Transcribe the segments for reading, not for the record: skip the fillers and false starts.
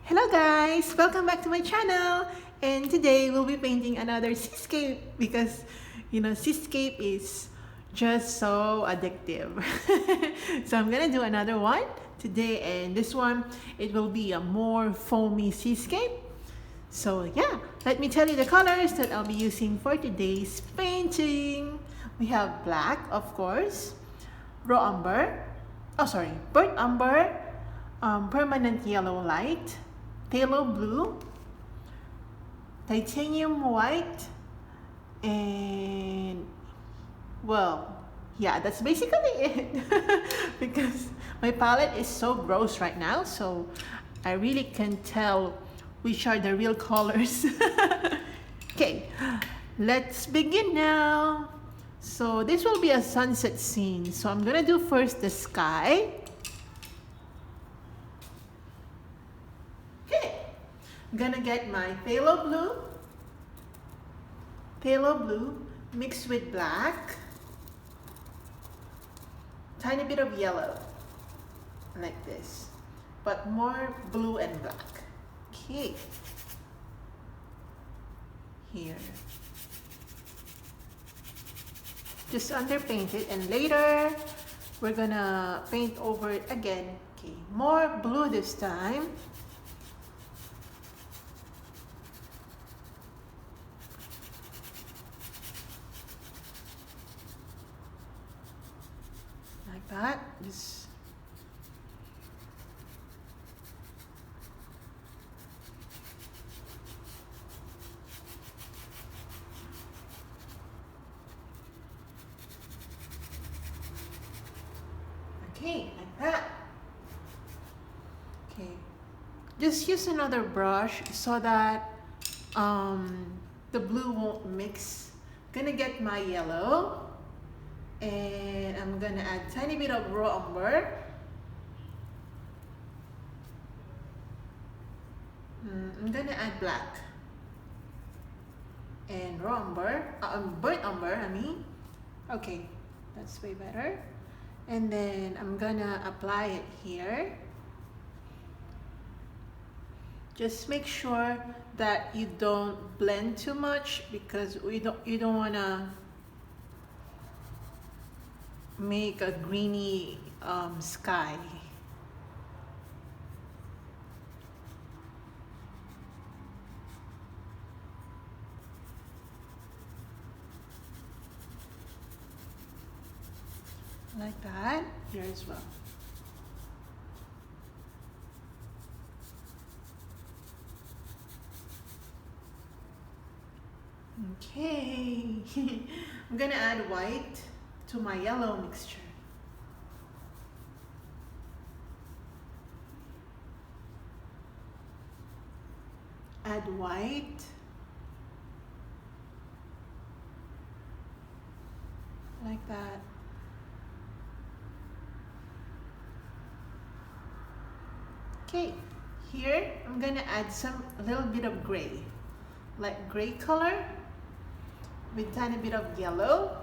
Hello guys! Welcome back to my channel! And today we'll be painting another seascape because seascape is just so addictive. So I'm gonna do another one today, and this one it will be a more foamy seascape. So yeah, let me tell you the colors that I'll be using for today's painting. We have black, of course, raw umber, burnt umber, permanent yellow light, phthalo blue, titanium white, and well, yeah, that's basically it. Because my palette is so gross right now, so I really can't tell which are the real colors. Okay, let's begin now. So this will be a sunset scene, so I'm gonna do first the sky. I'm gonna get my phthalo blue mixed with black, tiny bit of yellow, like this, but more blue and black. Okay, here, just underpaint it, and later we're gonna paint over it again. Okay, more blue this time. Like that. Just okay, like that. Okay, just use another brush so that the blue won't mix. Gonna get my yellow, and I'm gonna add tiny bit of raw umber. I'm gonna add black and raw umber, burnt umber, I mean. Okay, that's way better. And then I'm gonna apply it here. Just make sure that you don't blend too much, because you don't wanna make a greeny sky. Like that, here as well. Okay, I'm gonna add white to my yellow mixture. Add white. Like that. Okay, here I'm gonna add a little bit of gray, like gray color with tiny bit of yellow.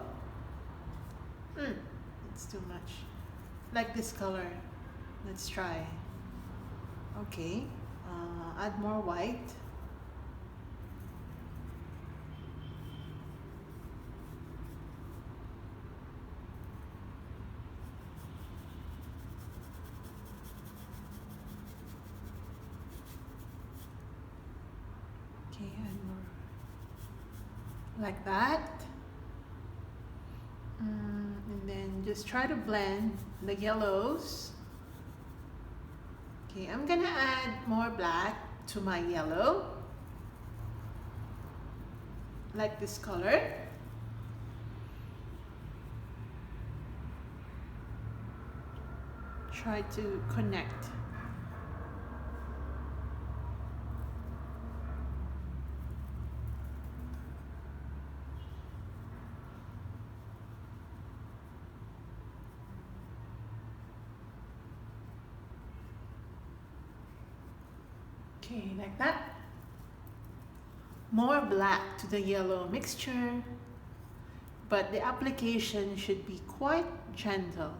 It's too much. Like this color. Let's try. Okay, add more white. Okay, add more. Like that. And then just try to blend the yellows. Okay, I'm gonna add more black to my yellow, like this color. Try to connect. Okay, like that. More black to the yellow mixture, but the application should be quite gentle.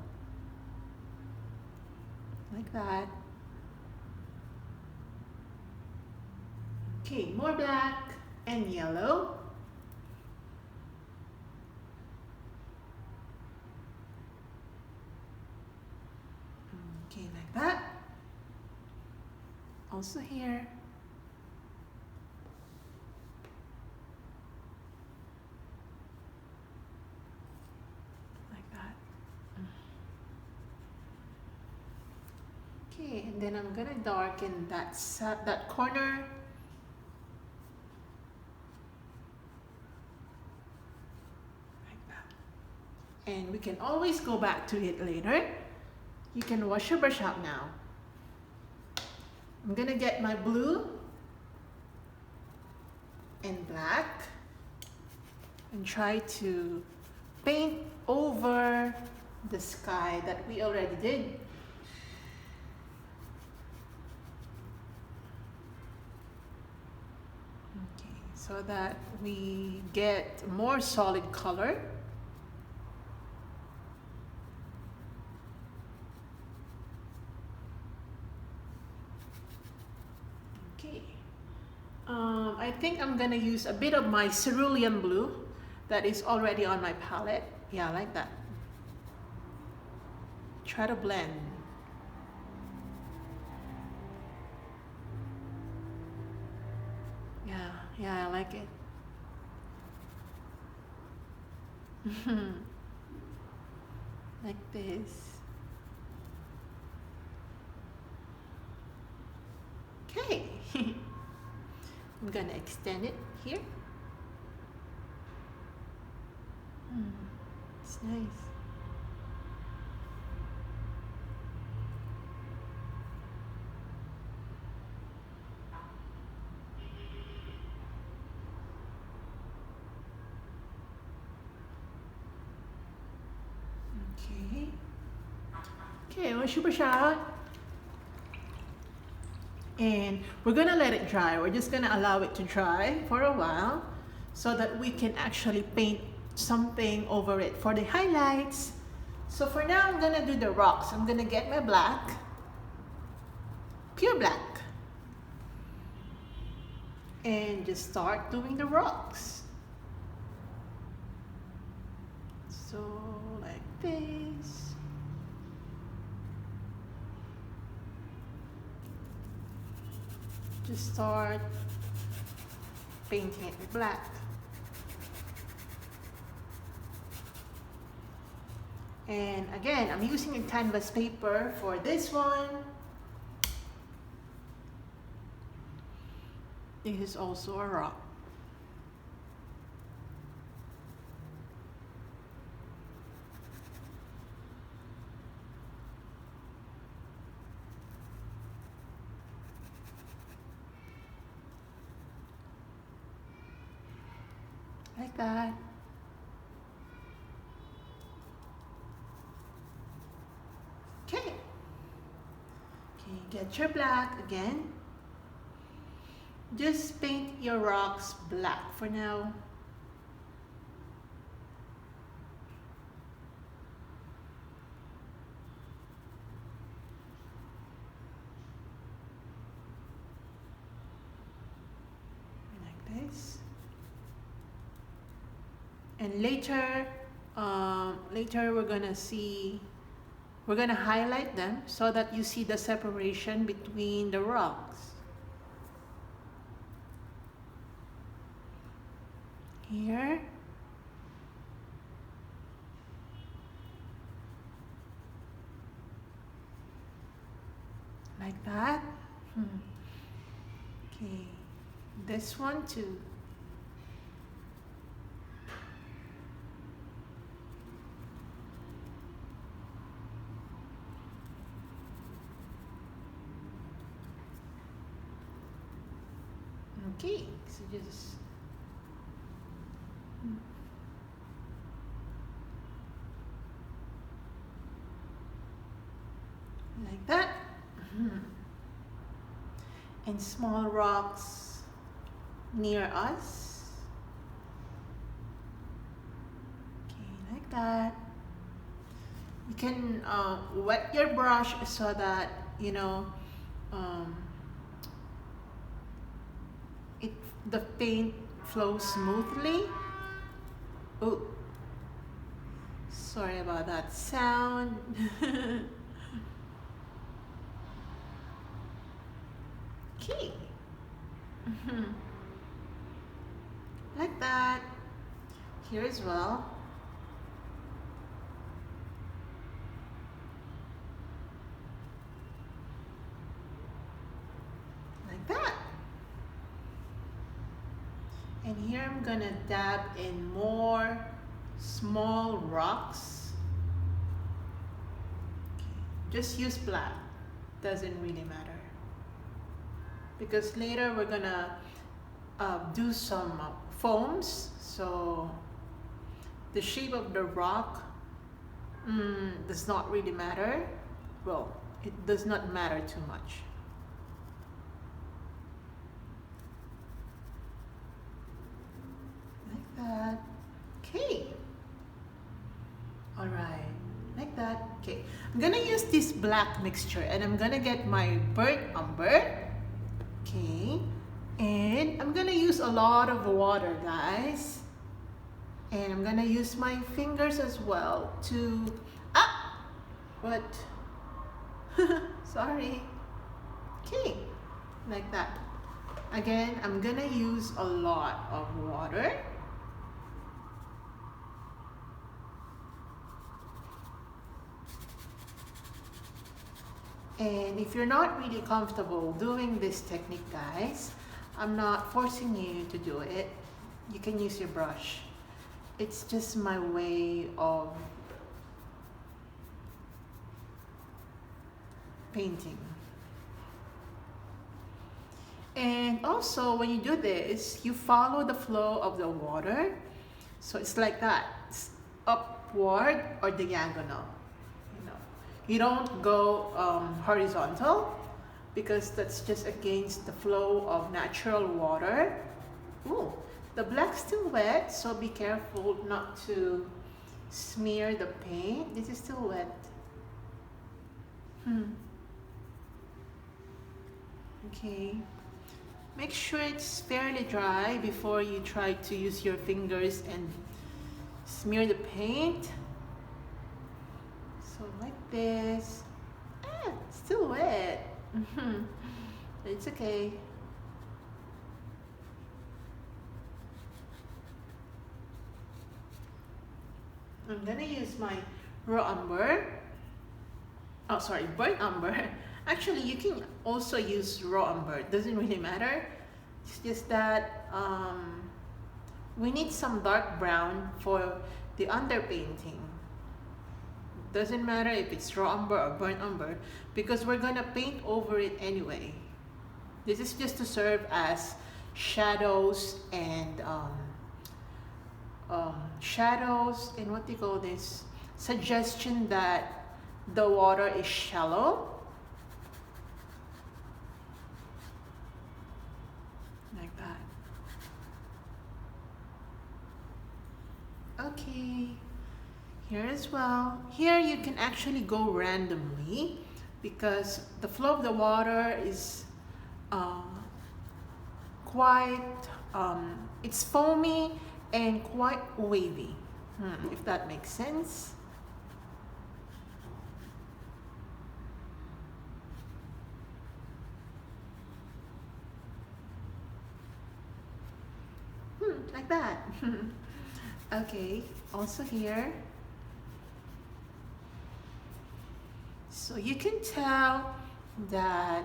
Like that. Okay, more black and yellow. Okay, like that. Also here. Like that. Okay, and then I'm gonna darken that corner. Like that. And we can always go back to it later. You can wash your brush out now. I'm gonna get my blue and black and try to paint over the sky that we already did. Okay, so that we get more solid color. Okay, I think I'm gonna use a bit of my cerulean blue that is already on my palette. Yeah, like that. Try to blend. Yeah, I like it. Like this. Okay. I'm gonna extend it here. It's nice. Okay, wash your brush out. And we're gonna let it dry. We're just gonna allow it to dry for a while so that we can actually paint something over it for the highlights. So for now, I'm gonna do the rocks. I'm gonna get my black, pure black, and just start doing the rocks. So like this. Just start painting it with black. And again, I'm using a canvas paper for this one. This is also a rock. Like that. Okay. Okay, get your black again. Just paint your rocks black for now. Like this. And later we're gonna highlight them so that you see the separation between the rocks. Here. Like that. Okay, this one too. Okay, so just like that. And small rocks near us. Okay, like that. You can wet your brush so that it the paint flows smoothly. Oh, sorry about that sound. Okay. Like that. Here as well. Like that. And here I'm gonna dab in more small rocks. Okay. Just use black, doesn't really matter. Because later we're gonna do some foams, so the shape of the rock does not really matter. Well, it does not matter too much. Like that. Okay. All right. Like that. Okay. I'm gonna use this black mixture and I'm gonna get my burnt umber. Okay. And I'm gonna use a lot of water, guys. And I'm gonna use my fingers as well to what? Sorry. Okay, like that. Again, I'm gonna use a lot of water. And if you're not really comfortable doing this technique, guys, I'm not forcing you to do it. You can use your brush. It's just my way of painting. And also, when you do this, you follow the flow of the water. So it's like that. It's upward or diagonal. You don't go horizontal because that's just against the flow of natural water. Ooh, the black's still wet, so be careful not to smear the paint. This is still wet. Okay. Make sure it's fairly dry before you try to use your fingers and smear the paint. So like this. Still wet. It's okay. I'm gonna use my raw umber. Oh, sorry, burnt umber. Actually, you can also use raw umber. It doesn't really matter. It's just that we need some dark brown for the underpainting. Doesn't matter if it's raw umber or burnt umber because we're gonna paint over it anyway. This is just to serve as shadows and what do you call this? Suggestion that the water is shallow. Like that. Okay. Here as well. Here you can actually go randomly because the flow of the water is it's foamy and quite wavy, if that makes sense. Like that. Okay, also here. So you can tell that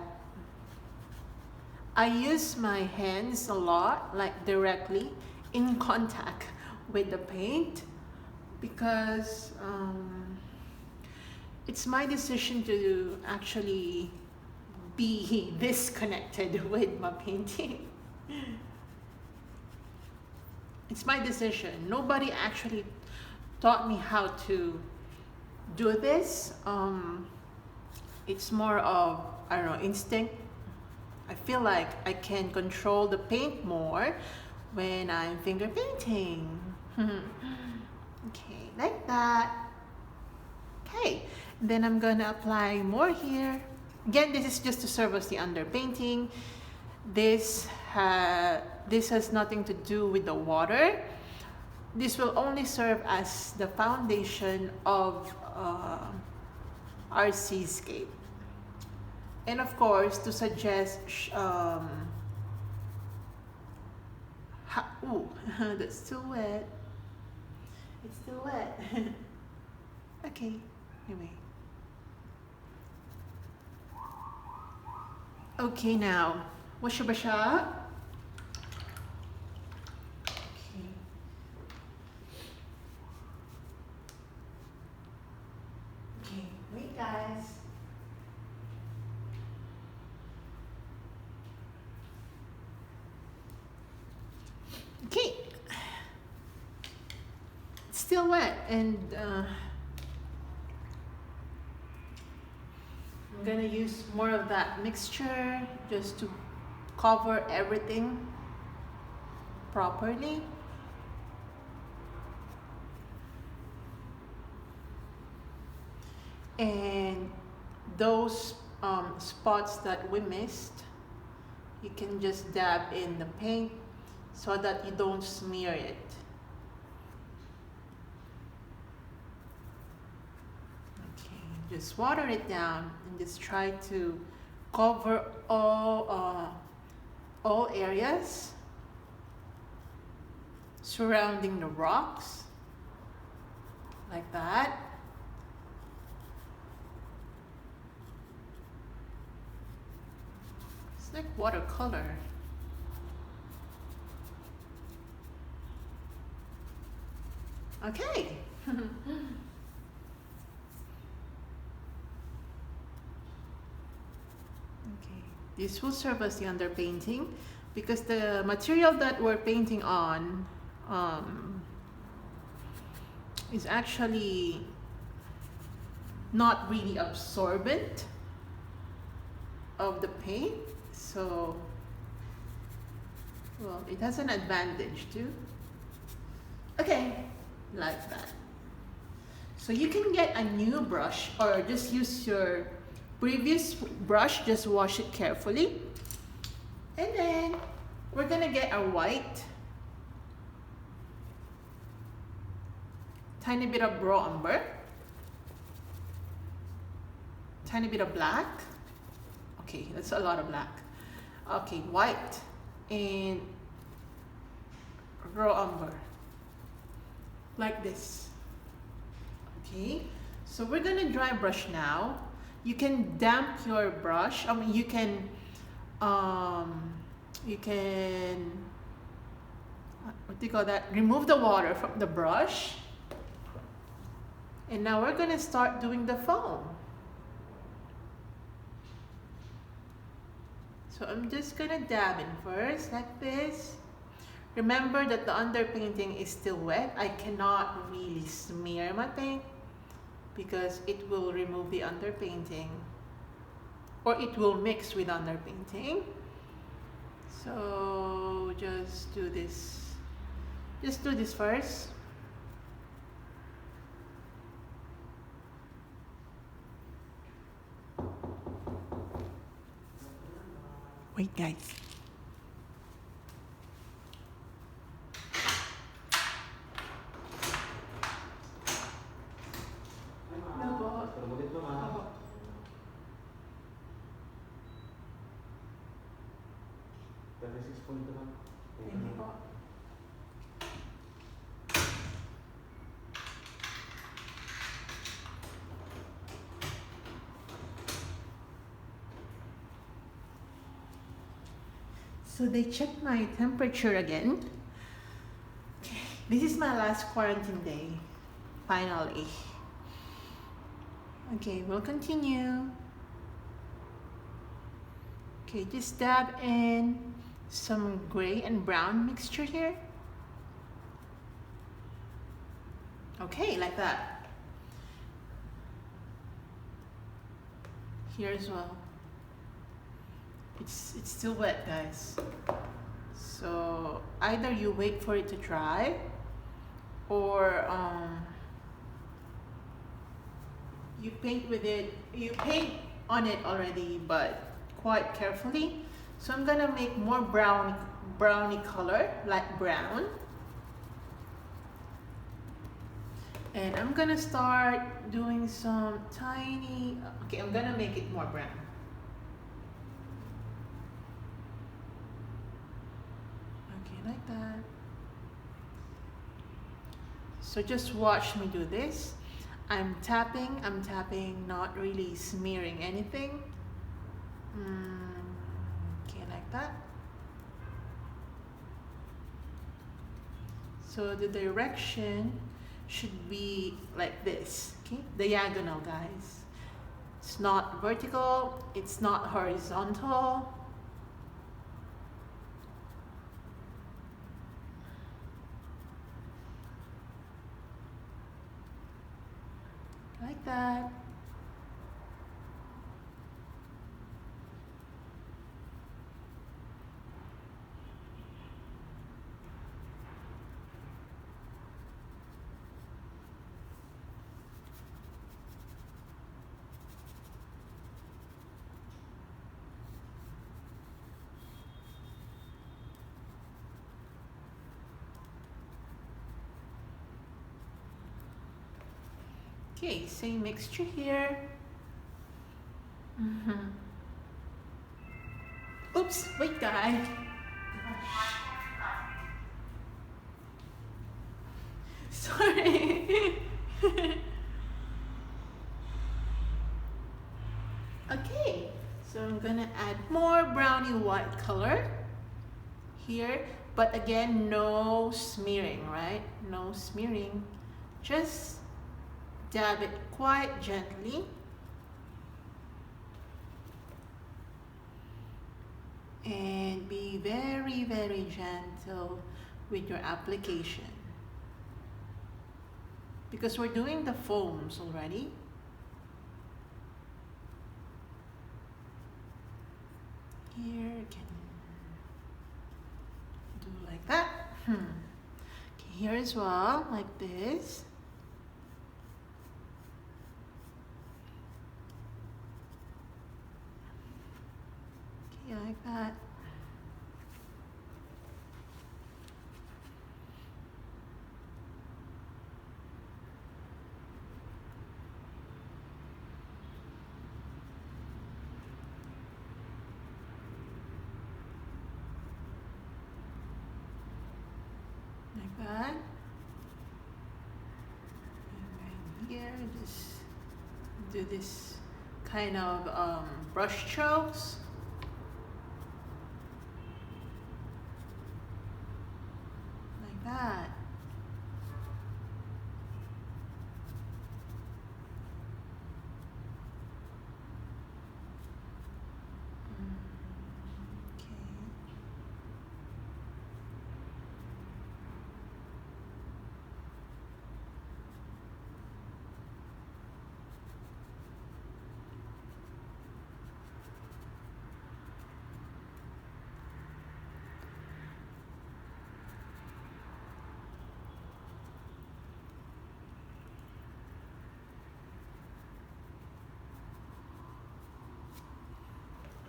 I use my hands a lot, like directly in contact with the paint because it's my decision to actually be disconnected with my painting. It's my decision. Nobody actually taught me how to do this. It's more of, I don't know, instinct. I feel like I can control the paint more when I'm finger painting. Okay, like that. Okay, then I'm gonna apply more here. Again, this is just to serve as the underpainting. This this has nothing to do with the water. This will only serve as the foundation of our seascape. And of course, to suggest, ooh, that's still wet. It's still wet. Okay, anyway. Okay, now, wash your brush up. Wait, guys. Okay. It's still wet, and I'm gonna use more of that mixture just to cover everything properly. And those spots that we missed, you can just dab in the paint so that you don't smear it. Okay, just water it down and just try to cover all areas surrounding the rocks, like that. It's like watercolor. Okay. Okay. This will serve as the underpainting because the material that we're painting on is actually not really absorbent of the paint, so well, it has an advantage too. Okay, like that. So you can get a new brush or just use your previous brush, just wash it carefully, and then we're gonna get a white, tiny bit of raw umber, tiny bit of black. Okay, that's a lot of black. Okay, white and raw umber, like this. Okay, so we're gonna dry brush now. You can damp your brush. I mean, you can what do you call that? Remove the water from the brush. And now we're gonna start doing the foam. So I'm just gonna dab in first, like this. Remember that the underpainting is still wet. I cannot really smear my paint because it will remove the underpainting, or it will mix with underpainting. So just do this. Just do this first. Wait, guys. So they checked my temperature again. Okay, this is my last quarantine day, finally. Okay, we'll continue. Okay, just dab in some gray and brown mixture here. Okay, like that. Here as well. It's still wet, guys. So either you wait for it to dry, or you paint with it. You paint on it already, but quite carefully, So I'm gonna make more brownie color, like brown. And I'm gonna start doing some tiny, okay, I'm gonna make it more brown. Okay, like that. So just watch me do this. I'm tapping, not really smearing anything. Okay, like that. So the direction should be like this, okay? Diagonal, guys. It's not vertical, it's not horizontal. Like that. Okay, same mixture here. Oops, wait guys. Sorry. Okay, so I'm gonna add more brownie white color here, but again, no smearing, right? No smearing. Just dab it quite gently. And be very, very gentle with your application. Because we're doing the foams already. Here, you can do like that. Okay, here as well, like this. Okay, like that. Like that. And then here, just do this kind of brush strokes. Like that.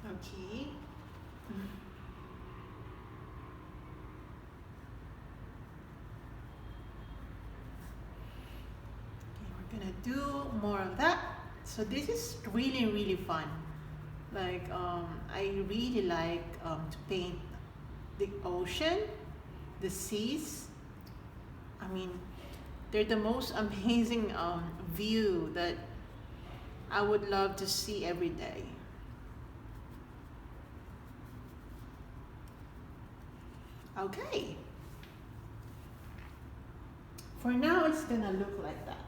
Okay. We're gonna do more of that. So this is really, really fun. Like I really like to paint the ocean, the seas. I mean, they're the most amazing view that I would love to see every day. Okay. For now, it's gonna look like that.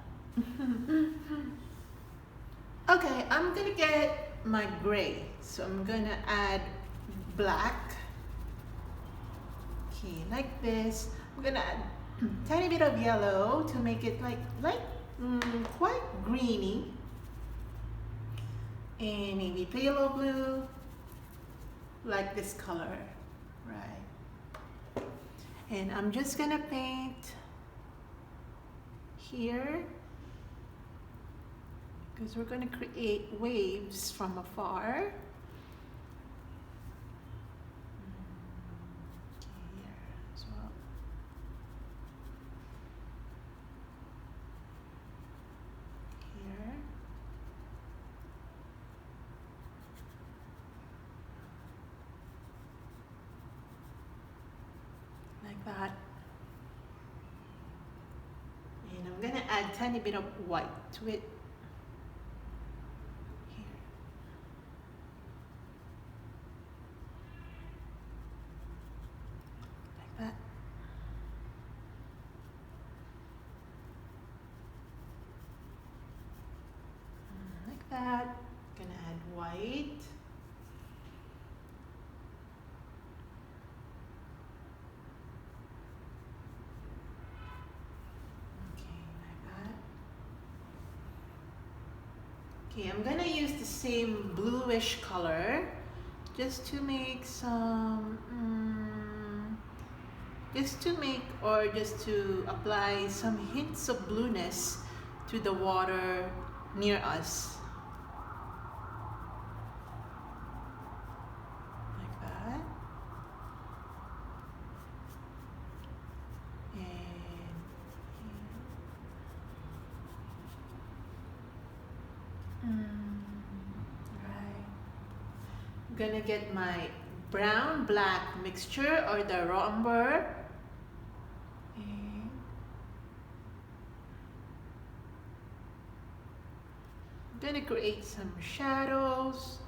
Okay, I'm gonna get my gray. So I'm gonna add black. Okay, like this. I'm gonna add a tiny bit of yellow to make it like quite greeny. And maybe phthalo blue, like this color, right? And I'm just gonna paint here because we're gonna create waves from afar. that. And I'm gonna add a tiny bit of white to it. Here. Like that. Like that. Gonna add white. Okay, I'm gonna use the same bluish color just to make some, just to apply some hints of blueness to the water near us. Like that. Right. I'm gonna get my brown black mixture or the raw umber. And I'm gonna create some shadows.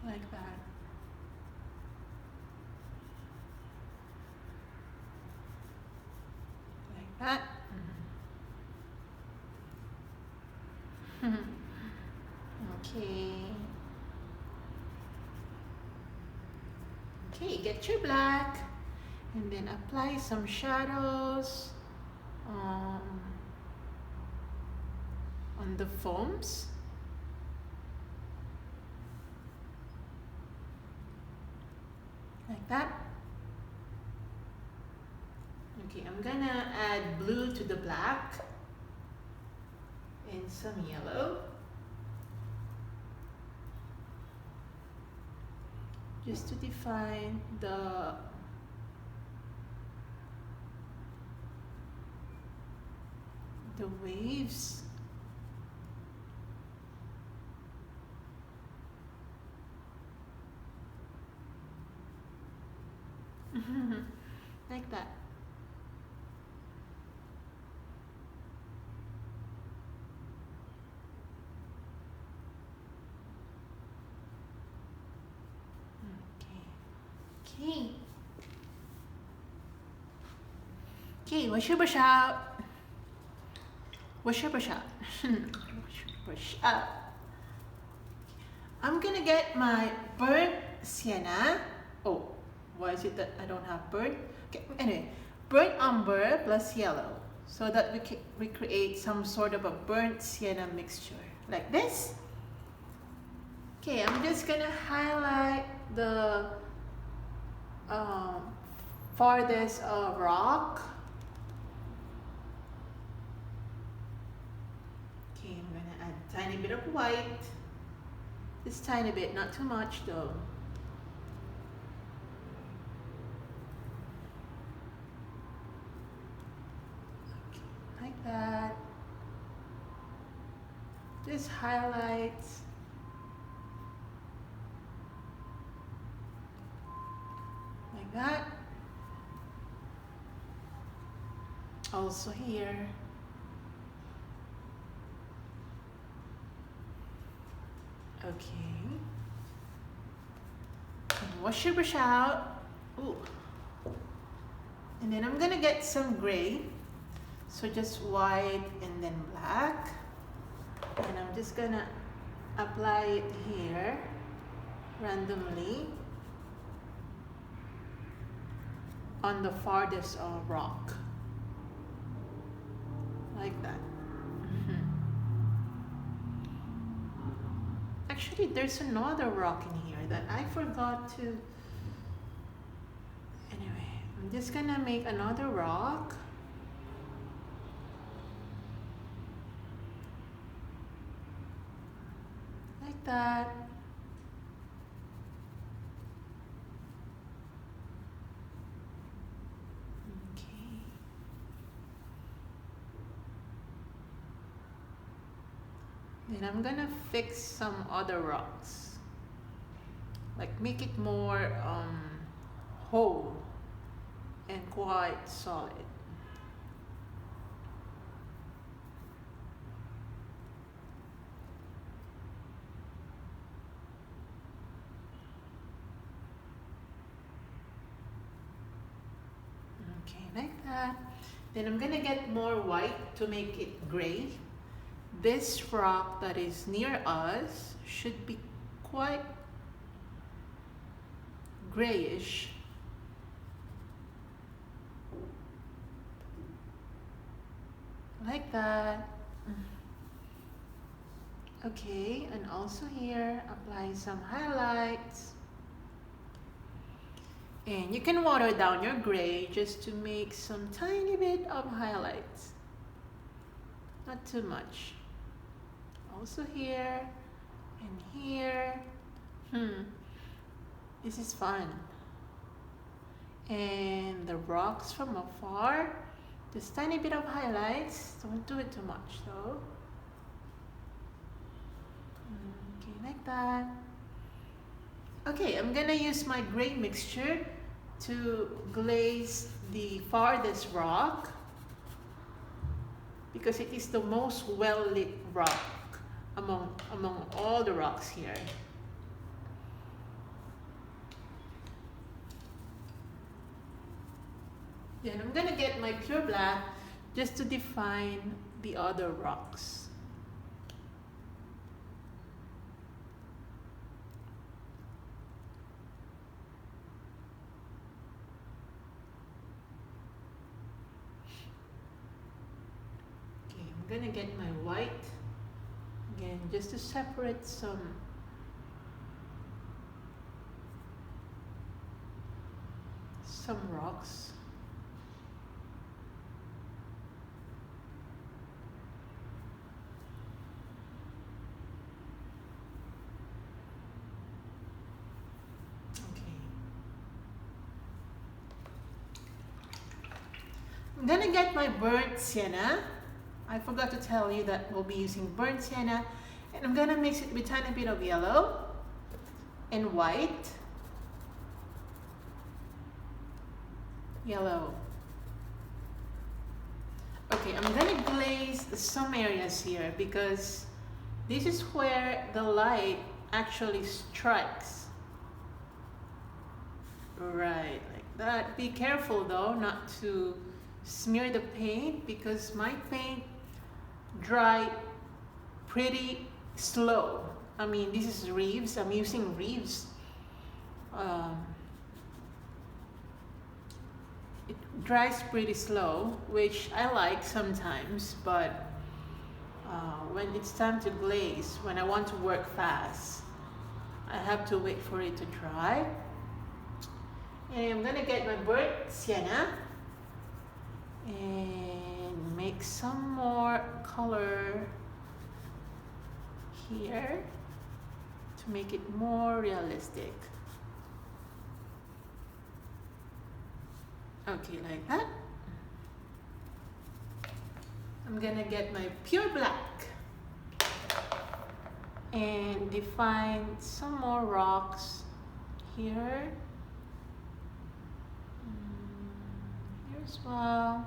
Like that. Like that. Okay. Okay, get your black and then apply some shadows on the foams. Like that. Okay, I'm gonna add blue to the black and some yellow. Just to define the waves. Like that. Okay. Okay, wash your brush out. Wash your brush out. Brush out. I'm gonna get my burnt sienna. Oh, why is it that I don't have burnt? Okay, anyway, burnt umber plus yellow, so that we create some sort of a burnt sienna mixture like this. Okay, I'm just gonna highlight the farthest rock. Okay, I'm gonna add a tiny bit of white. Just tiny bit, not too much though. Okay, like that. Just highlights. Like that. Also here. Okay. And wash your brush out. Ooh. And then I'm gonna get some gray. So just white and then black. And I'm just gonna apply it here randomly on the farthest rock. Like that. actually there's another rock in here that I forgot to. Anyway, I'm just gonna make another rock. Like that. Okay. Then I'm gonna fix some other rocks. Like make it more whole and quite solid. Okay, like that. Then I'm gonna get more white to make it gray. This rock that is near us should be quite grayish. Like that. Okay, and also here, apply some highlights. And you can water down your gray just to make some tiny bit of highlights. Not too much. Also here and here. This is fun. And the rocks from afar, just tiny bit of highlights. Don't do it too much though. Okay, like that. Okay, I'm gonna use my gray mixture to glaze the farthest rock because it is the most well-lit rock among all the rocks here. Then I'm gonna get my pure black just to define the other rocks. Okay, I'm gonna get my white again just to separate some rocks. I'm gonna get my burnt sienna. I forgot to tell you that we'll be using burnt sienna, and I'm gonna mix it with a tiny bit of yellow and white. Yellow. Okay, I'm gonna glaze some areas here because this is where the light actually strikes. Right, like that. Be careful though not to smear the paint because my paint dry pretty slow. I mean, this is Reeves. I'm using Reeves. It dries pretty slow, which I like sometimes, but when it's time to glaze, when I want to work fast, I have to wait for it to dry. And I'm gonna get my burnt sienna and make some more color here to make it more realistic. Okay, like that. I'm gonna get my pure black and define some more rocks here. Here as well.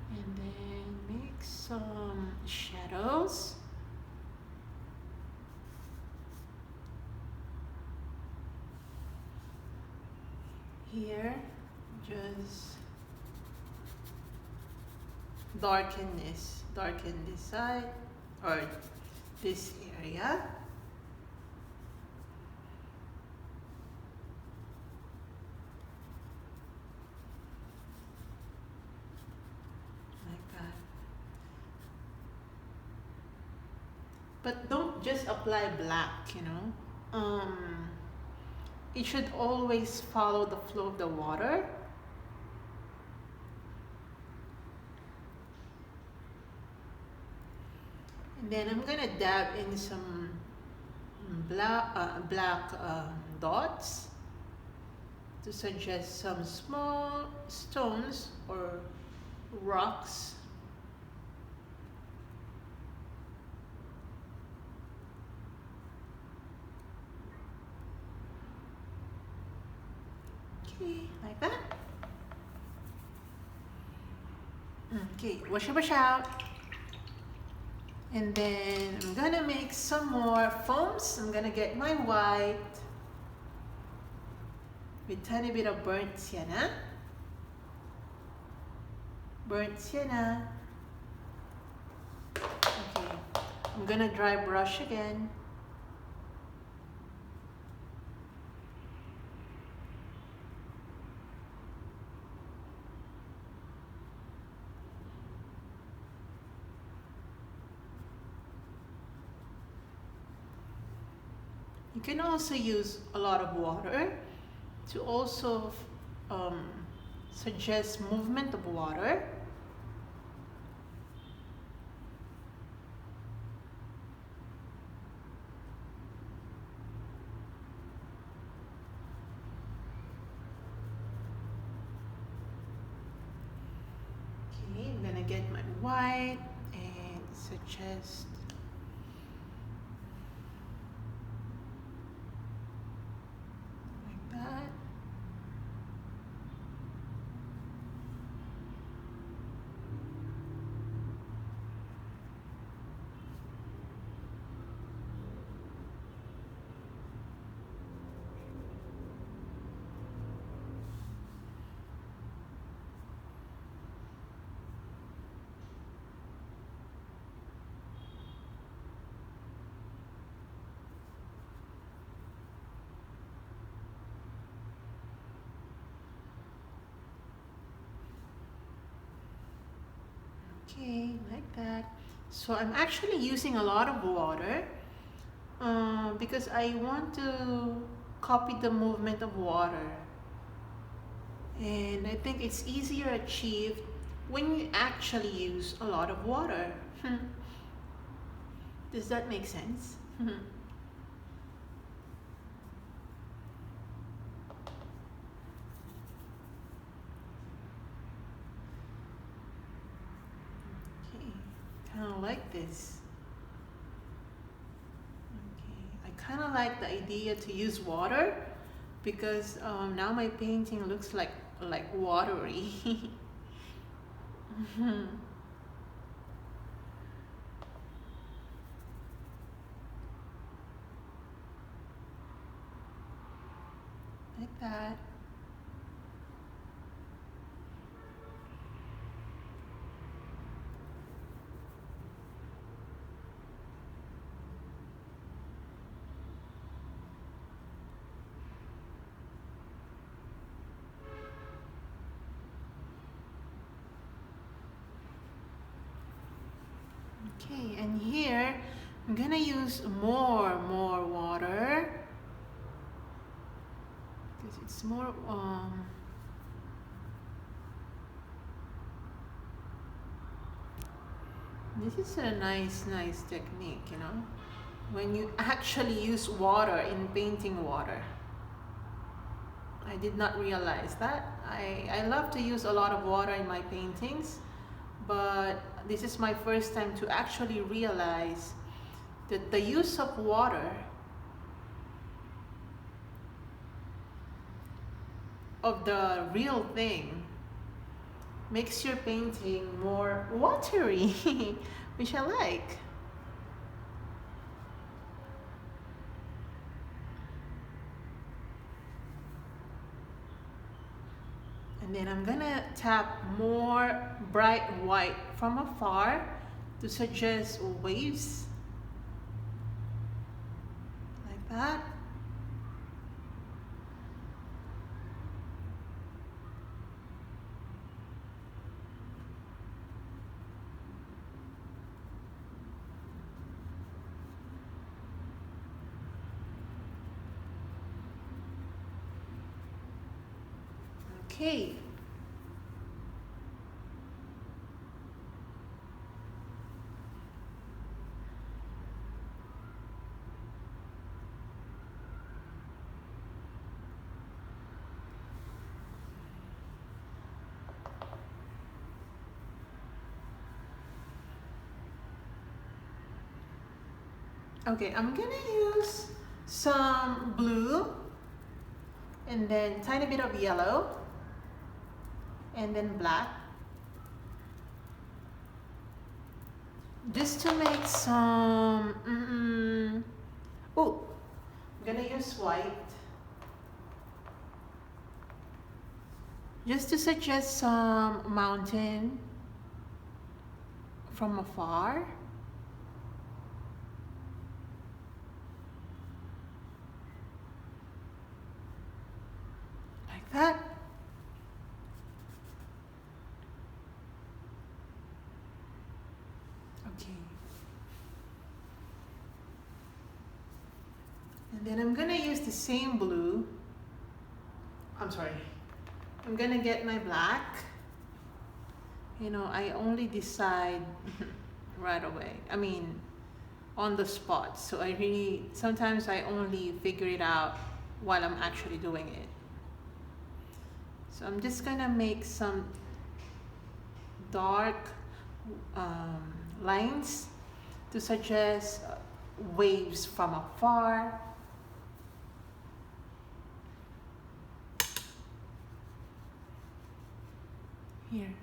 And then make some shadows. Here, just darken this side or this area. Like that. But don't just apply black, you know. It should always follow the flow of the water. And then I'm gonna dab in some black dots to suggest some small stones or rocks. Okay, like that. Okay, wash out. And then I'm gonna make some more foams. I'm gonna get my white with tiny bit of burnt sienna. Burnt sienna. Okay, I'm gonna dry brush again. You can also use a lot of water to also suggest movement of water. Okay, I'm gonna get my white and suggest that. Okay, like that. So I'm actually using a lot of water because I want to copy the movement of water. And I think it's easier achieved when you actually use a lot of water. Does that make sense? Kind of like this. Okay, I kind of like the idea to use water because now my painting looks like watery. Like that. Okay, and here I'm gonna use more water because it's more this is a nice technique, you know, when you actually use water in painting water. I did not realize that. I love to use a lot of water in my paintings, but this is my first time to actually realize that the use of water of the real thing makes your painting more watery, which I like. And then I'm gonna tap more bright white from afar to suggest waves, like that. Okay. Okay, I'm gonna use some blue and then tiny bit of yellow and then black just to make some oh, I'm gonna use white just to suggest some mountain from afar. Like that. Okay. And then I'm gonna use the same blue. I'm gonna get my black. You know, I only decide right away. I mean, on the spot. So sometimes I only figure it out while I'm actually doing it. So I'm just gonna make some dark lines to suggest waves from afar. Here.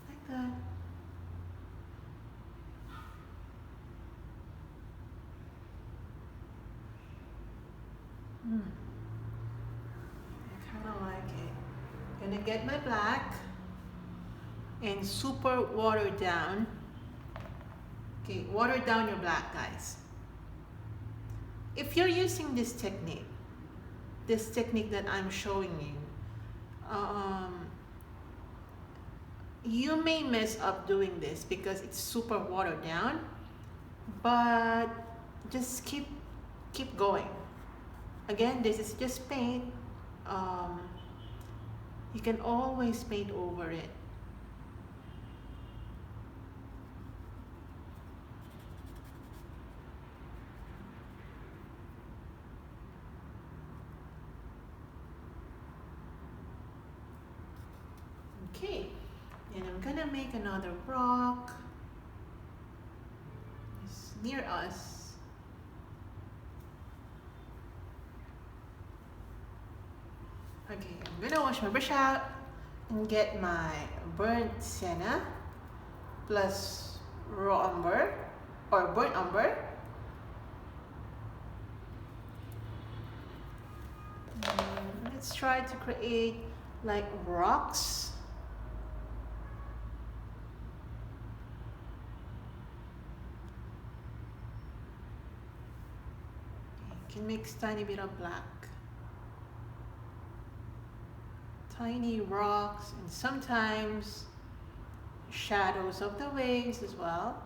Like that. I kind of like it. Gonna get my black and super water down. Okay, water down your black, guys. If you're using this technique that I'm showing you, you may mess up doing this because it's super watered down, but just keep going. Again, this is just paint. You can always paint over it. Okay, and I'm gonna make another rock. It's near us. Okay, I'm gonna wash my brush out and get my burnt sienna plus raw umber or burnt umber. Let's try to create like rocks. You can mix tiny bit of black. Tiny rocks and sometimes shadows of the waves as well.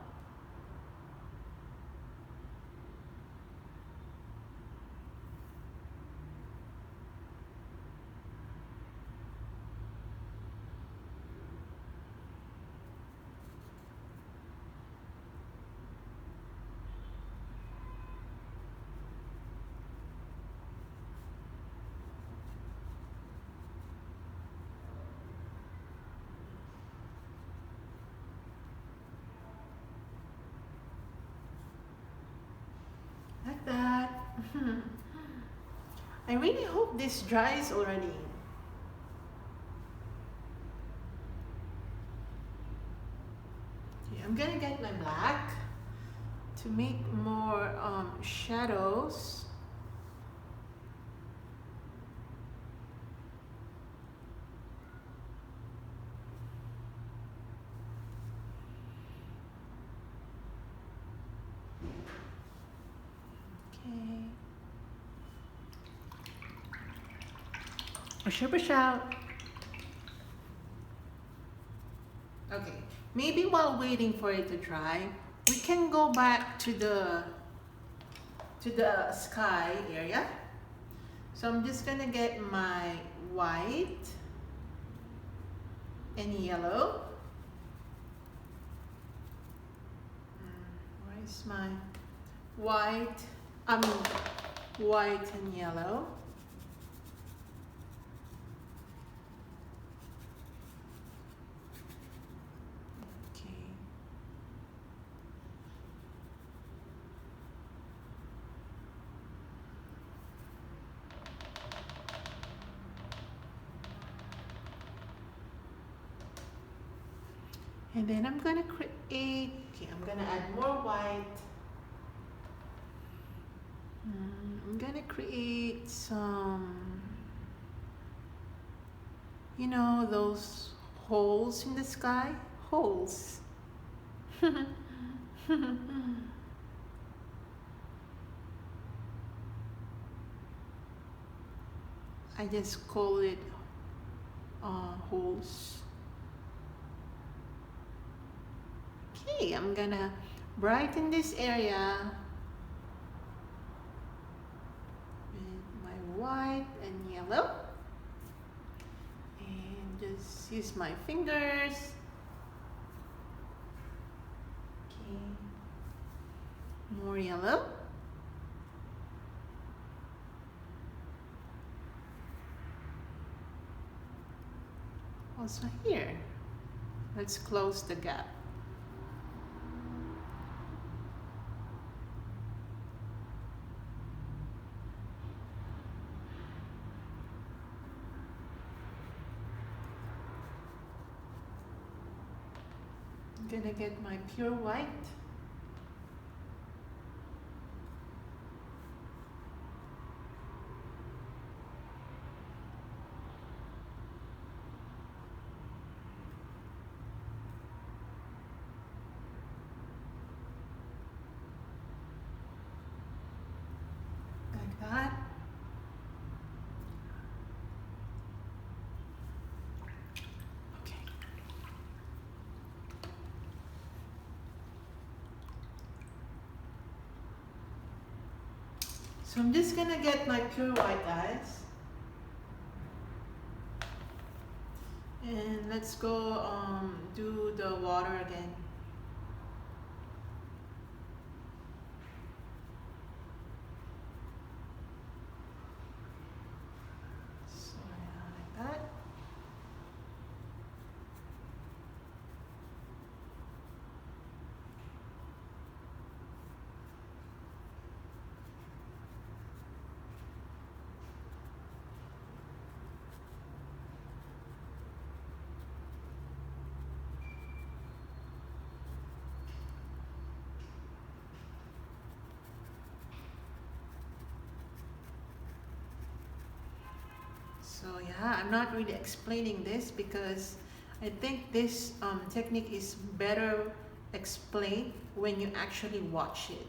Like that. I really hope this dries already. Okay, I'm gonna get my black to make more shadows. Brush out. Okay, maybe while waiting for it to dry, we can go back to the sky area So I'm just gonna get my white and yellow. Where's my white? White and yellow. Okay. And then I'm gonna create, okay, I'm gonna add more white. I'm gonna create some, you know, those holes in the sky? Holes. I just call it holes. Okay, I'm gonna brighten this area with my white and yellow, and just use my fingers. Okay, more yellow. Also here, let's close the gap. I'm gonna get my pure white. Like that. Okay. So I'm just gonna get my pure white, guys. And let's go do the water again. So yeah, like that. So yeah, I'm not really explaining this because I think this technique is better explained when you actually watch it.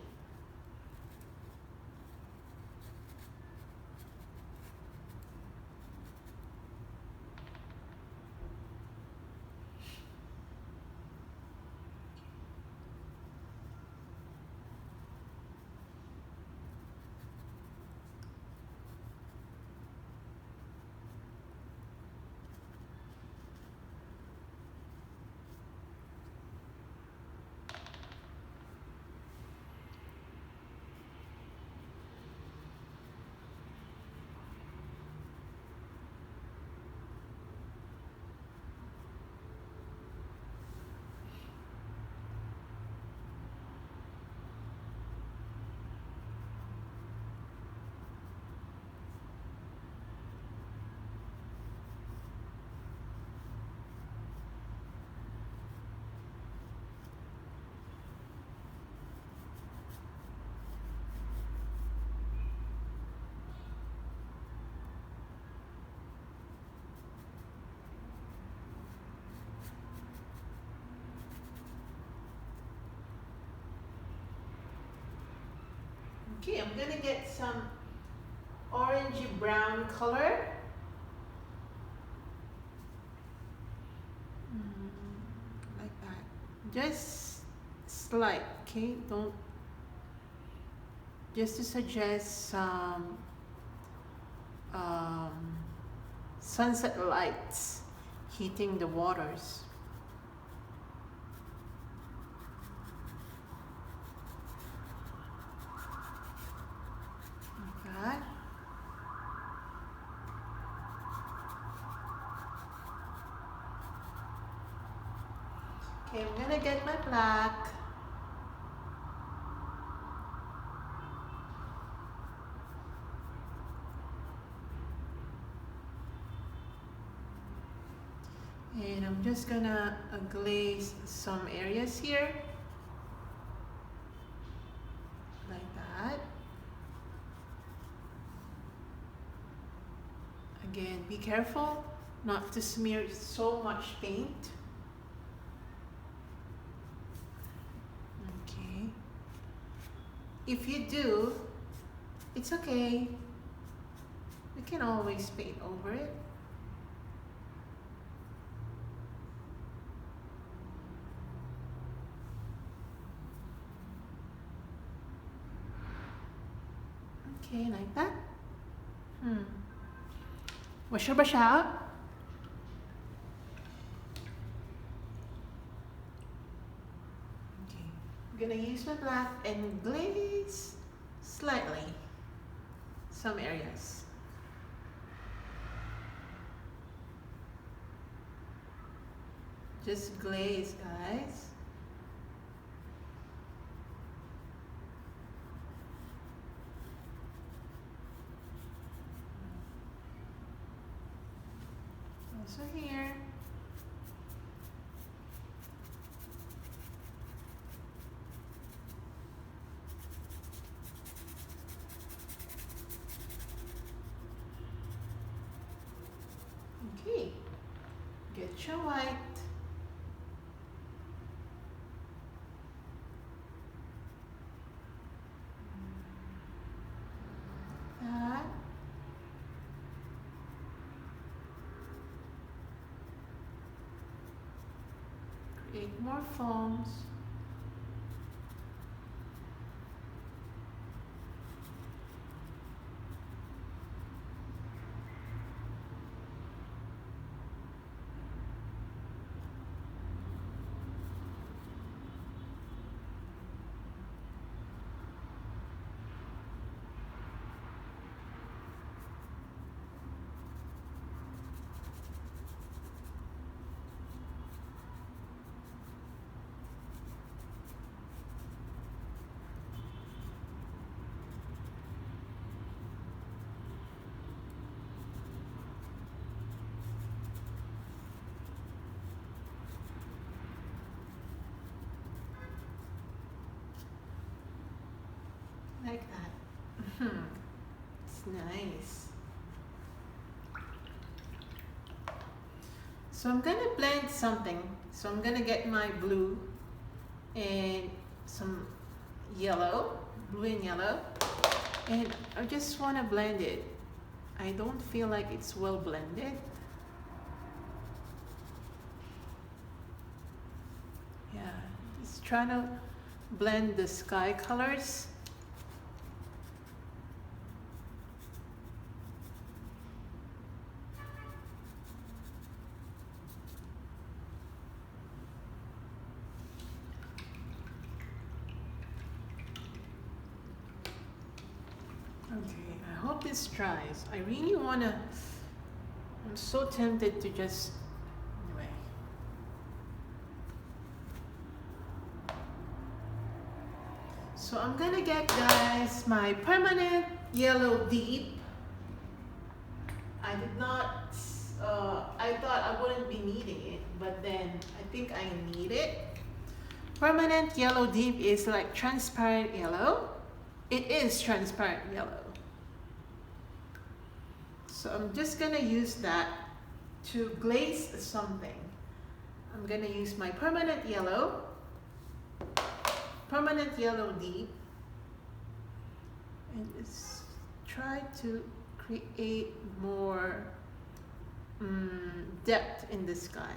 Okay, I'm gonna get some orangey brown color. Like that. Just slight, okay? Don't, just to suggest some um, sunset lights hitting the waters. Like that. Okay, I'm gonna get my black. And I'm just gonna glaze some areas here. Like that. Again, be careful not to smear so much paint. Okay. If you do, it's okay. We can always paint over it. Okay, like that. Wash your brush out. Okay, I'm gonna use my black and glaze slightly some areas. Just glaze, guys. Also here. Okay, get your white. That. Create more foams. Like that. It's nice. So I'm gonna blend something. So I'm gonna get my blue and some yellow, blue and yellow, and I just want to blend it. I don't feel like it's well blended. Yeah, just trying to blend the sky colors. Okay, I hope this dries. I really wanna, I'm so tempted to just, anyway. So I'm gonna get, guys, my permanent yellow deep. I did not, I thought I wouldn't be needing it, but then I think I need it. Permanent yellow deep is like transparent yellow. It is transparent yellow. So I'm just gonna use that to glaze something. I'm gonna use my permanent yellow deep, and just try to create more depth in the sky.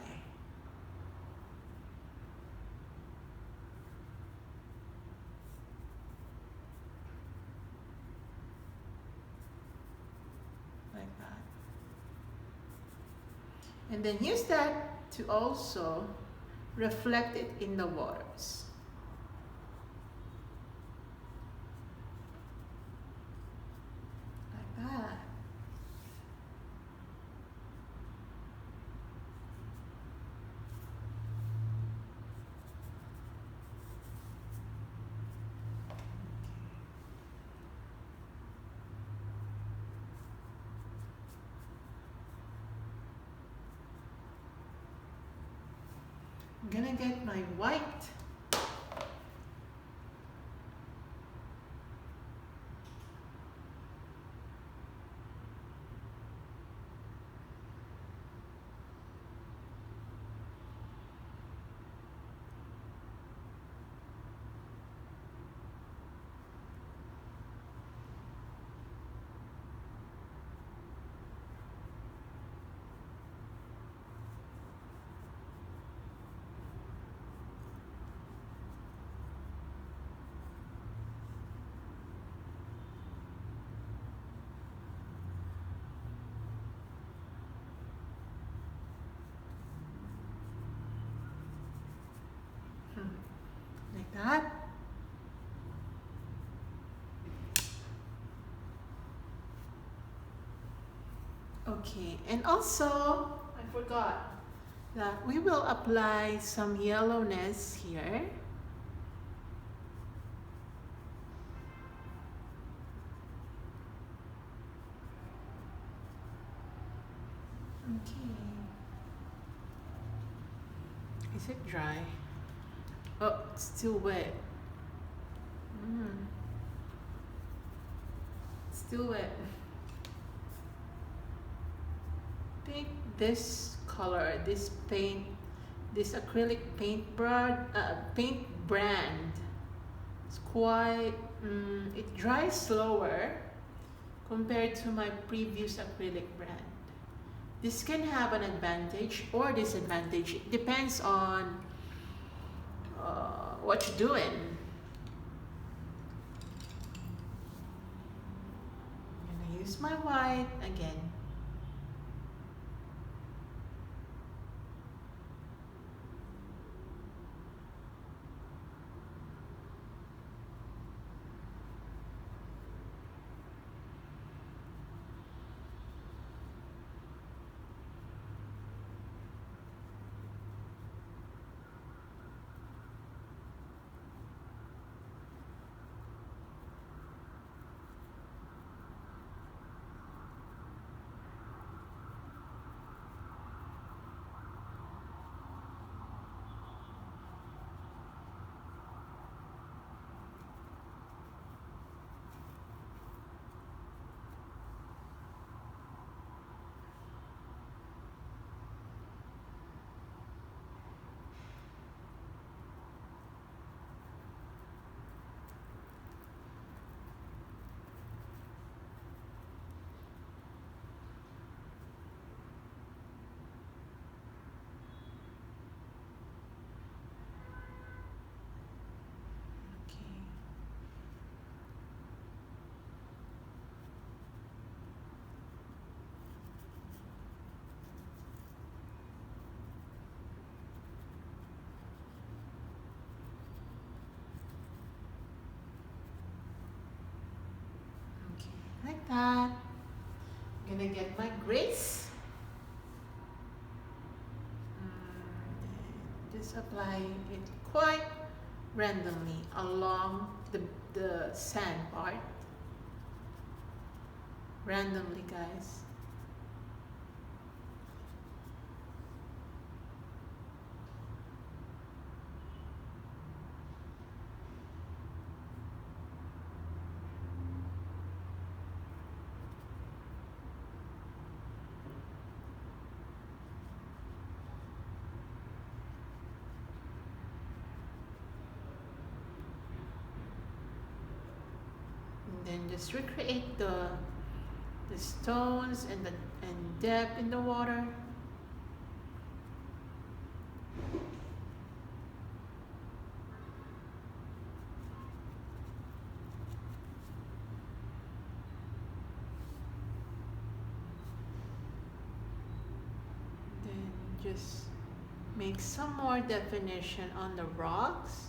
Like And then use that to also reflect it in the waters. Like that. I'm gonna get my white. Like that. Okay, and also I forgot that we will apply some yellowness here. Okay. Is it dry? Oh, it's still wet. Still wet. I think this color, this paint, this acrylic paint brand, it's quite, it dries slower compared to my previous acrylic brand. This can have an advantage or disadvantage. It depends on what you're doing. I'm gonna use my white again. Like that. I'm gonna get my grace. Just apply it quite randomly along the sand part. Randomly, guys. Then just recreate the stones and depth in the water. Then just make some more definition on the rocks.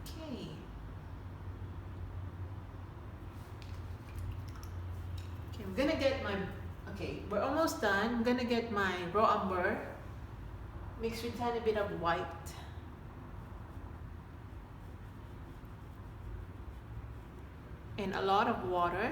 Okay. Okay, I'm gonna get my, okay, we're almost done. I'm gonna get my raw umber mixed with a tiny bit of white. And a lot of water.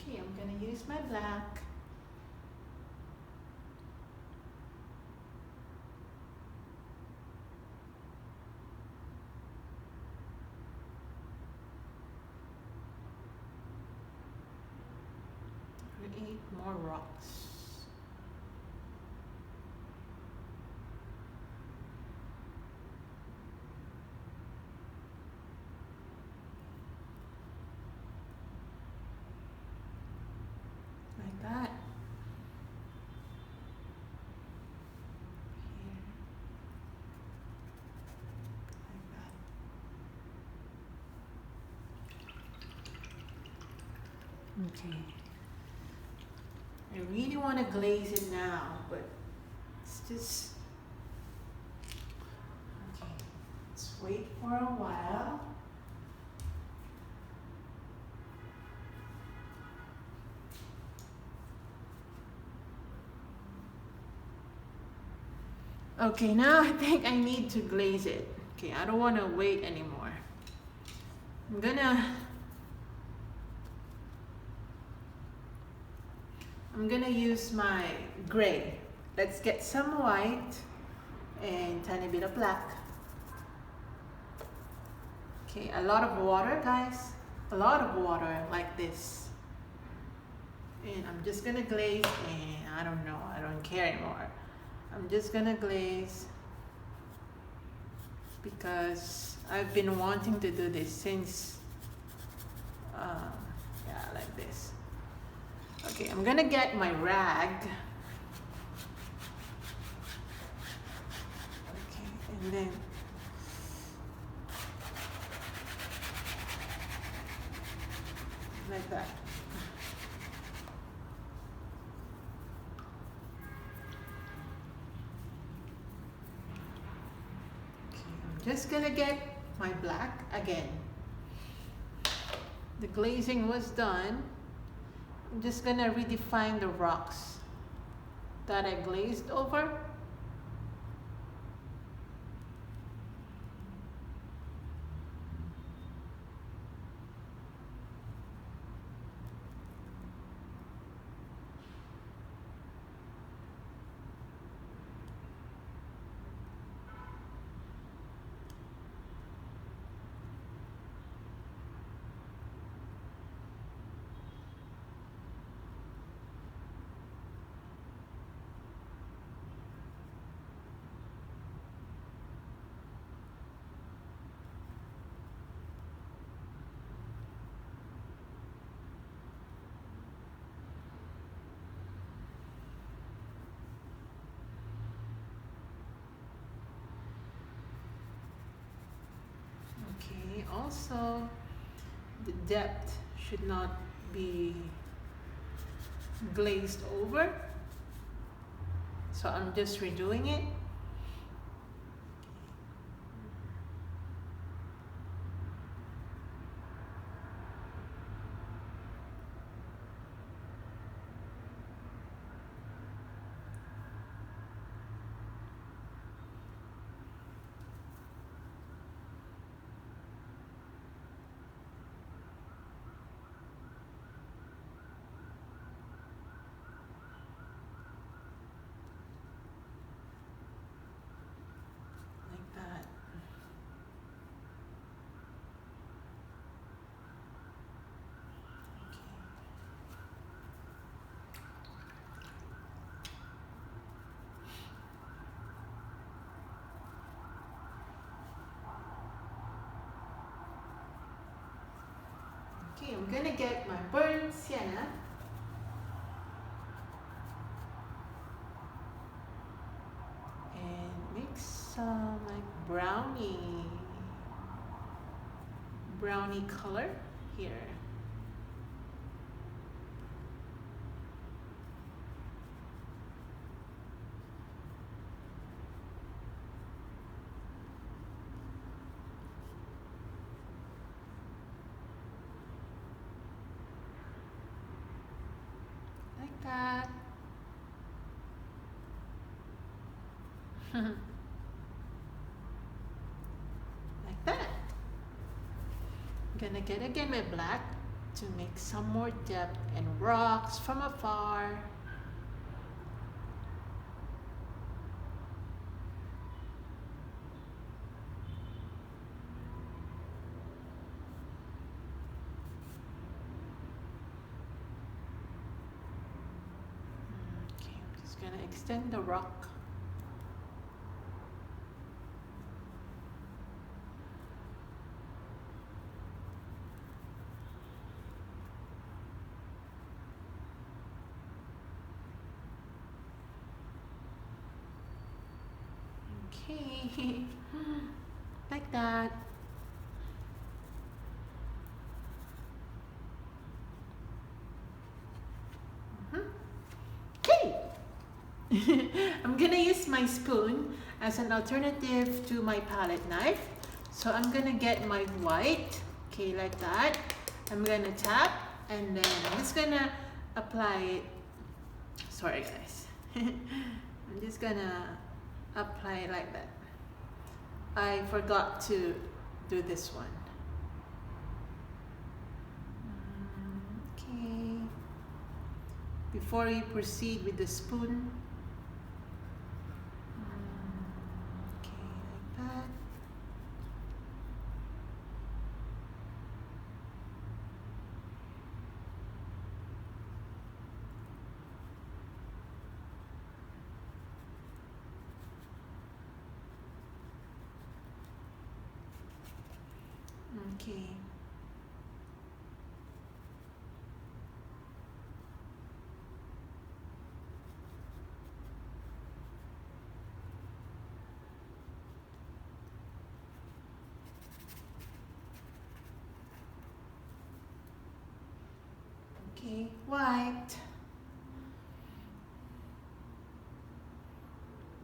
Okay, I'm gonna use my black. Create more rocks. Like that. Here. Like that. Okay. I really want to glaze it now, but it's just, okay, let's wait for a while. Okay, now I think I need to glaze it. Okay, I don't want to wait anymore. I'm gonna use my gray. Let's get some white and tiny bit of black. Okay, a lot of water, guys. A lot of water like this. And I'm just gonna glaze, and I don't know, I don't care anymore. I'm just gonna glaze because I've been wanting to do this since, yeah, like this. Okay, I'm gonna get my rag. Okay, and then like that. Okay, I'm just gonna get my black again. The glazing was done. I'm just gonna redefine the rocks that I glazed over. Okay, also the depth should not be glazed over, so I'm just redoing it. I'm gonna get my burnt sienna. And make some like brownie color here. Like that. Like that. I'm gonna get again my black to make some more depth and rocks from afar. Okay, I'm just gonna extend the rock. Okay, like that. Okay. I'm gonna use my spoon as an alternative to my palette knife. So I'm gonna get my white, okay, like that. I'm gonna tap and then I'm just gonna apply it. Sorry guys. I'm just gonna apply it like that. I forgot to do this one. Okay. Before we proceed with the spoon. Okay, like that. Okay. Okay, white.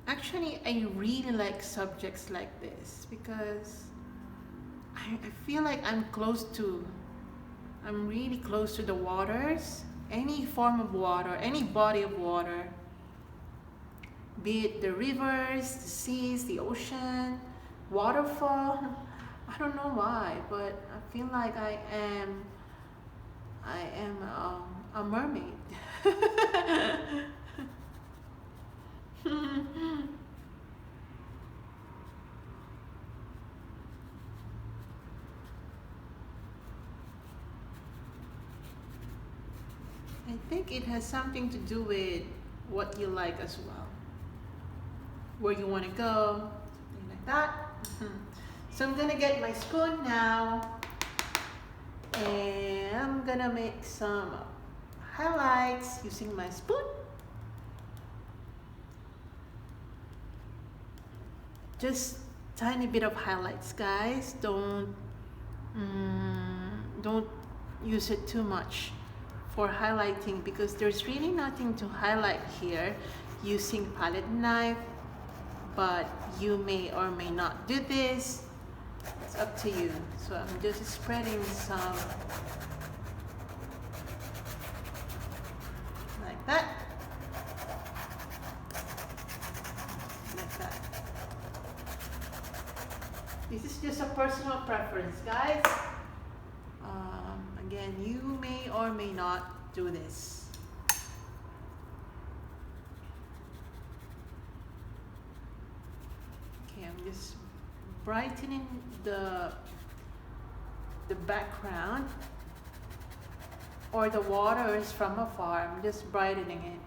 Actually, I really like subjects like this because I feel like I'm really close to the waters. Any form of water, any body of water. Be it the rivers, the seas, the ocean, waterfall. I don't know why, but I feel like I am a mermaid. I think it has something to do with what you like as well. Where you want to go, something like that. So I'm gonna get my spoon now and I'm gonna make some highlights using my spoon. Just tiny bit of highlights, guys. Don't use it too much for highlighting because there's really nothing to highlight here using palette knife, but you may or may not do this. It's up to you. So I'm just spreading some like that. Like that. This is just a personal preference, guys. Again, you may or may not do this. Okay, I'm just brightening the background or the waters from afar. I'm just brightening it.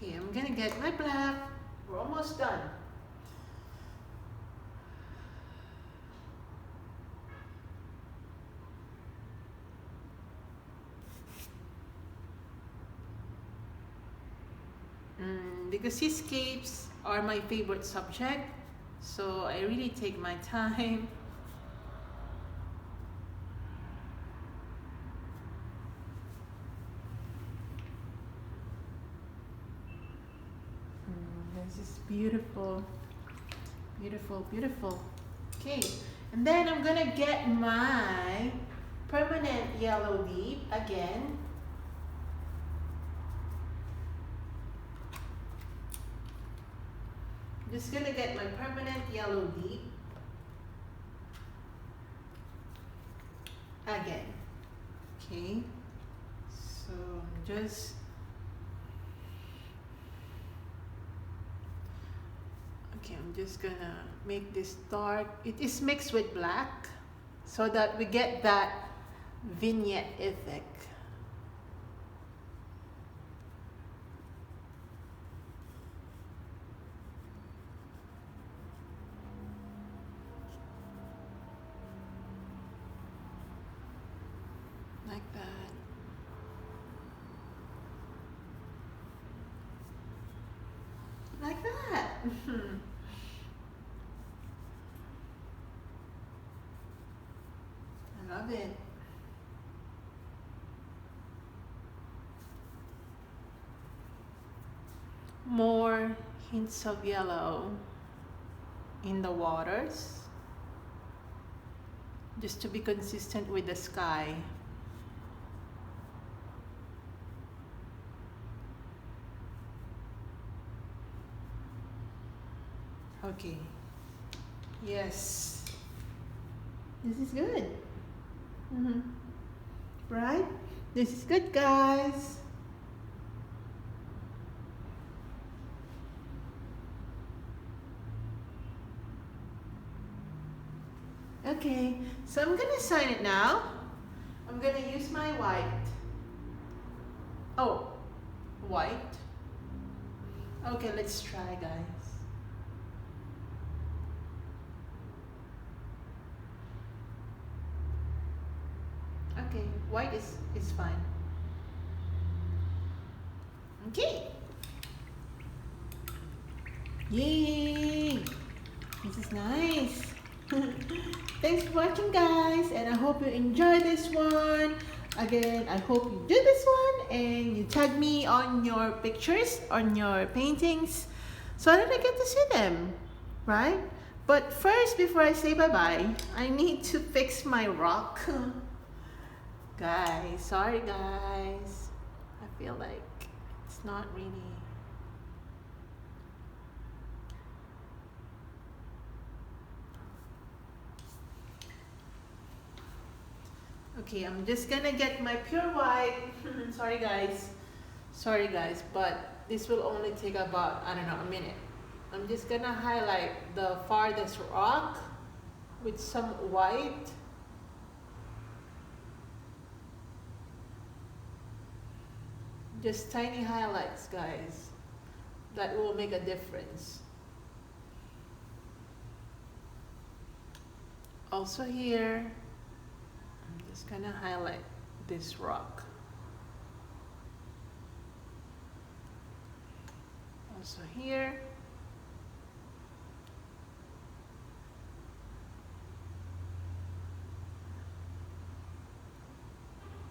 Okay, I'm gonna get my black. We're almost done. Because seascapes are my favorite subject, so I really take my time. This is beautiful, beautiful, beautiful. Okay, and then I'm gonna get my permanent yellow deep again. Just gonna get my permanent yellow deep again. Okay, so just I'm just gonna make this dark. It is mixed with black so that we get that vignette effect. Like that. Like that. I love it. More hints of yellow in the waters, just to be consistent with the sky. Okay. Yes. This is good. Right? This is good, guys. Okay, so I'm gonna sign it now. I'm gonna use my white. Oh, white. Okay, let's try, guys. Okay, white is fine. Okay. Yay! This is nice. Thanks for watching, guys, and I hope you enjoy this one. Again, I hope you do this one and you tag me on your pictures, on your paintings, so that I get to see them, right? But first, before I say bye-bye, I need to fix my rock. Guys, sorry guys. I feel like it's not really... Okay, I'm just gonna get my pure white. Sorry guys, but this will only take about, I don't know, a minute. I'm just gonna highlight the farthest rock with some white. Just tiny highlights, guys. That will make a difference. Also here, I'm just gonna highlight this rock. Also here.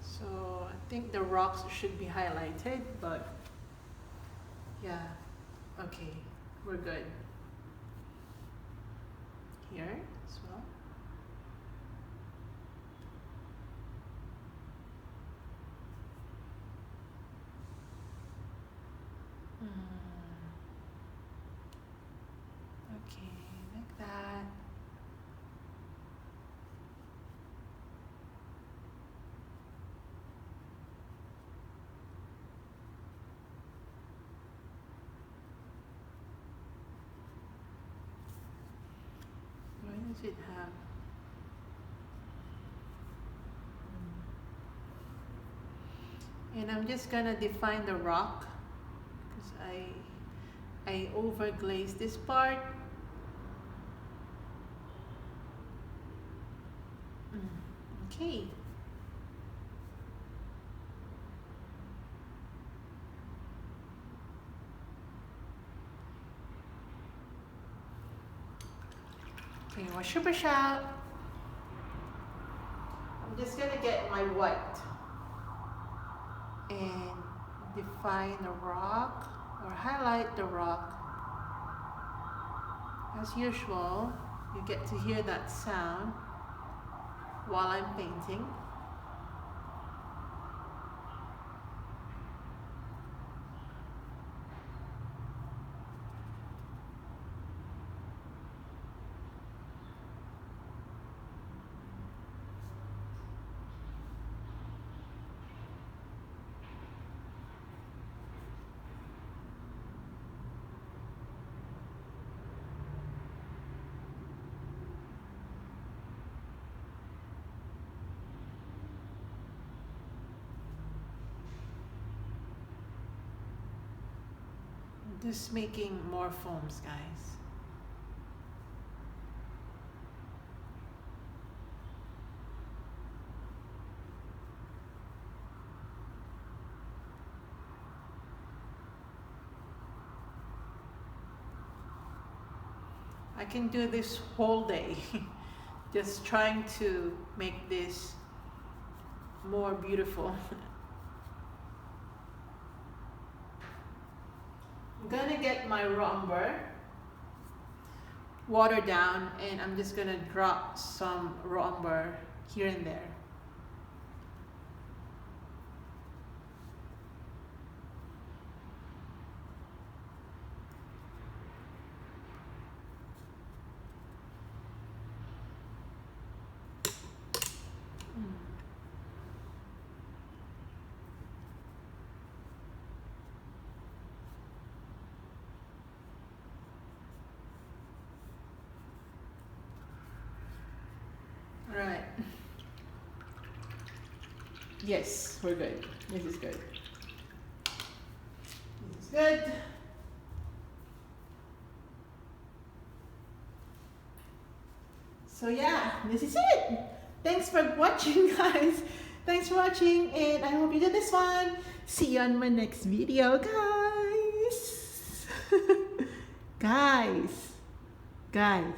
So I think the rocks should be highlighted, but yeah, okay, we're good. Here as well. Okay, like that. Why does it have... And I'm just gonna define the rock because I I overglaze this part. Okay. Okay, wash your brush out. I'm just gonna get my white and define the rock or highlight the rock. As usual, you get to hear that sound while I'm painting. Just making more foams, guys. I can do this whole day just trying to make this more beautiful. I'm gonna get my Umber, water down, and I'm just gonna drop some Umber here and there. Right. Yes, we're good. This is good. This is good. So yeah, this is it. Thanks for watching, guys. Thanks for watching, and I hope you did this one. See you on my next video, guys. Guys.